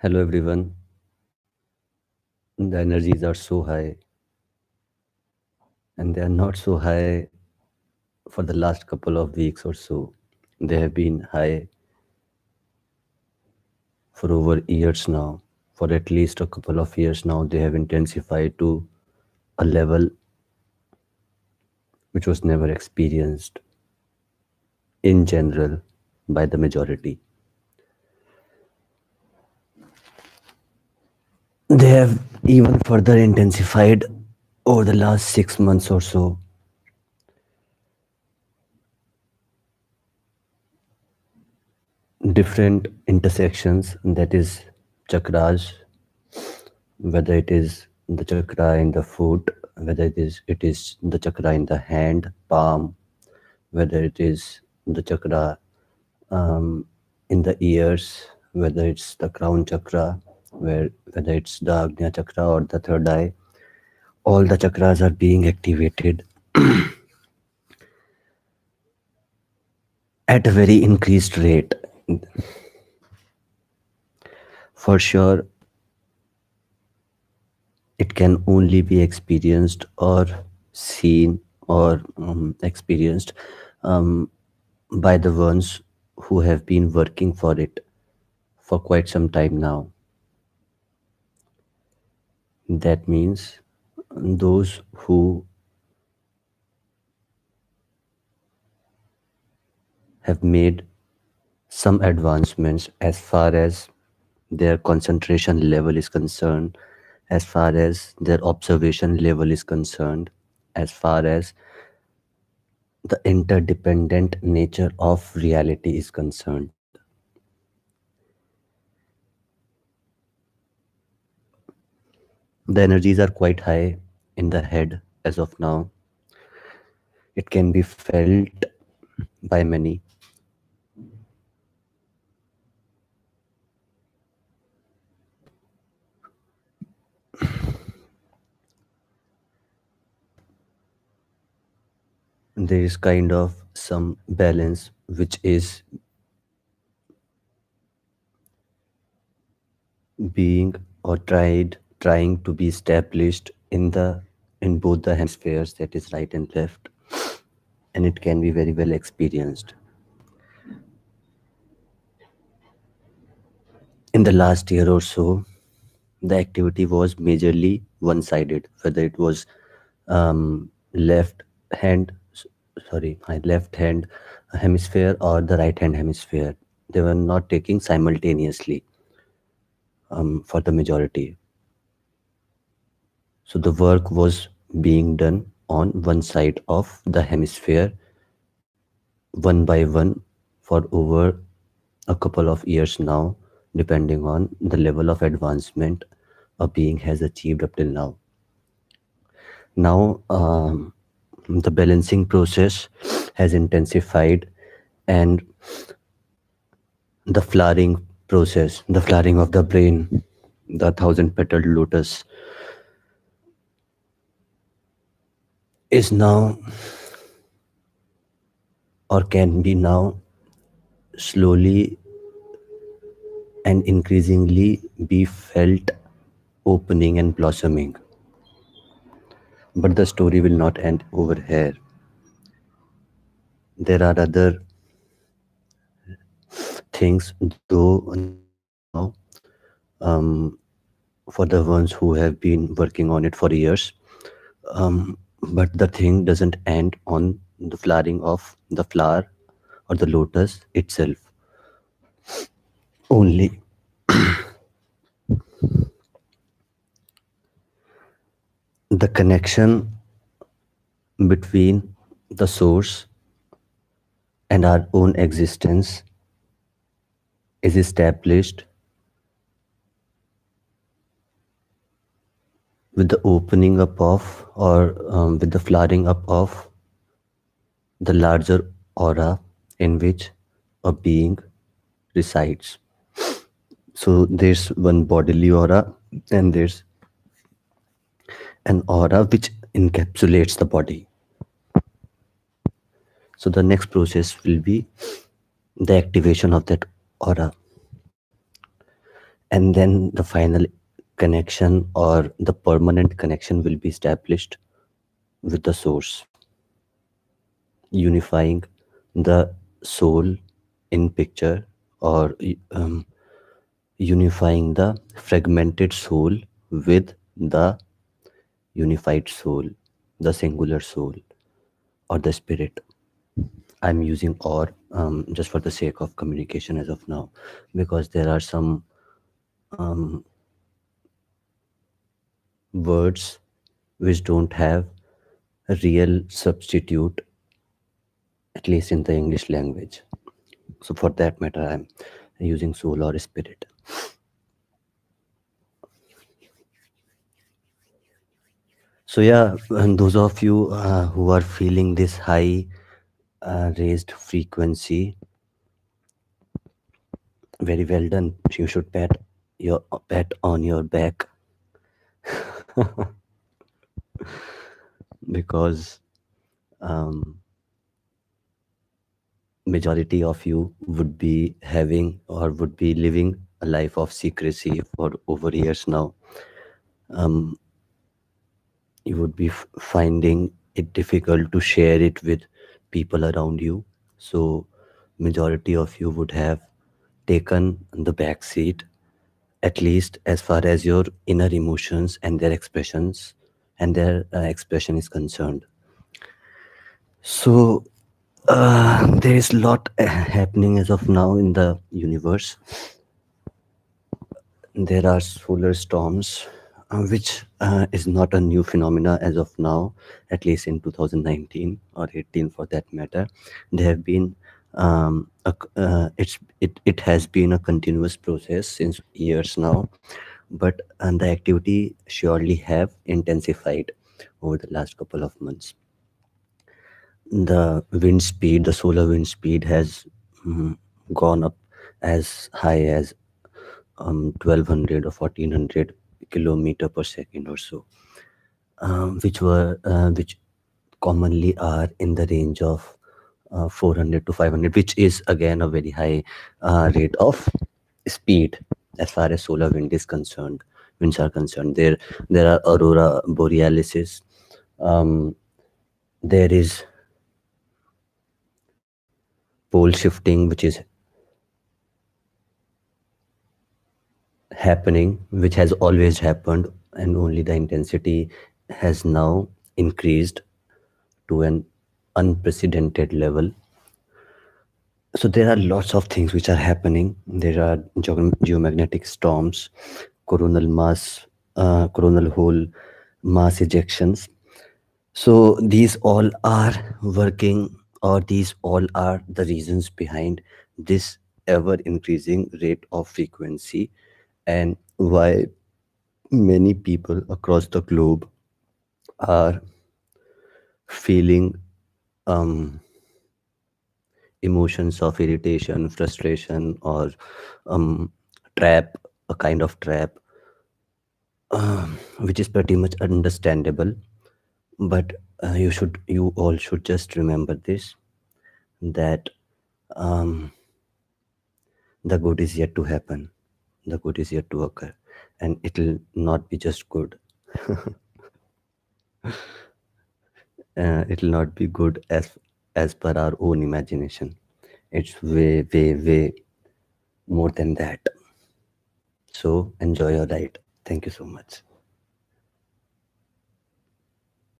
Hello everyone. The energies are so high, and they are not so high for the last couple of weeks or so. They have been high for over years now. For at least a couple of years now, they have intensified to a level which was never experienced in general by the majority. They have even further intensified over the last 6 months or so. Different intersections, that is chakras, whether it is the chakra in the foot, whether it is the chakra in the hand palm, whether it is the chakra in the ears, whether it's the crown chakra, whether it's the agnya chakra or the third eye. All the chakras are being activated at a very increased rate. For sure, it can only be experienced or seen or experienced um, by the ones who have been working for it for quite some time now. That means those who have made some advancements as far as their concentration level is concerned, as far as their observation level is concerned, as far as the interdependent nature of reality is concerned. The energies are quite high in the head as of now. It can be felt by many. There is kind of some balance which is being or trying to be established in both the hemispheres, that is right and left, and it can be very well experienced. In the last year or so, the activity was majorly one sided, whether it was left hand sorry my left hand hemisphere or the right hand hemisphere. They were not taking simultaneously for the majority. So the work was being done on one side of the hemisphere, one by one, for over a couple of years now, depending on the level of advancement a being has achieved up till now. Now, the balancing process has intensified, and the flowering process, the flowering of the brain, the thousand petaled lotus, is now or can be now slowly and increasingly be felt opening and blossoming. But the story will not end over here. There are other things, though now, um, for the ones who have been working on it for years. But the thing doesn't end on the flowering of the flower or the lotus itself only. The connection between the source and our own existence is established with the opening up of, or with the flowering up of, the larger aura in which a being resides. So there's one bodily aura, and there's an aura which encapsulates the body. So the next process will be the activation of that aura. and then the final connection or the permanent connection will be established with the source, unifying the soul in picture, or unifying the fragmented soul with the unified soul, the singular soul, or the spirit. I'm using or just for the sake of communication as of now, because there are some words which don't have a real substitute, at least in the English language. So, for that matter, I'm using soul or spirit. So, yeah, and those of you who are feeling this high raised frequency, very well done. You should your pat on your back, because um, majority of you would be having or would be living a life of secrecy for over years now. You would be finding it difficult to share it with people around you. So majority of you would have taken the back seat, at least as far as your inner emotions and their expressions and their expression is concerned. So there is a lot happening as of now in the universe. There are solar storms, which is not a new phenomena as of now, at least in 2019 or 18 for that matter. There have been it has been a continuous process since years now, but the activity surely have intensified over the last couple of months. The wind speed, the solar wind speed has gone up as high as 1200 or 1400 kilometer per second or so, which commonly are in the range of 400 to 500, which is again a very high rate of speed as far as solar wind is concerned. Winds are concerned. There are aurora borealises. Um, there is pole shifting, which is happening, which has always happened, and only the intensity has now increased to an unprecedented level. So there are lots of things which are happening. There are geomagnetic storms, coronal mass, coronal hole mass ejections. So these all are working, or these all are the reasons behind this ever increasing rate of frequency, and why many people across the globe are feeling um, emotions of irritation, frustration, or um, trap, a kind of trap, which is pretty much understandable. But you all should just remember this, that um, the good is yet to happen, the good is yet to occur, and it'll not be just good. It'll not be good as per our own imagination. It's way, way, way more than that. So enjoy your ride. Thank you so much.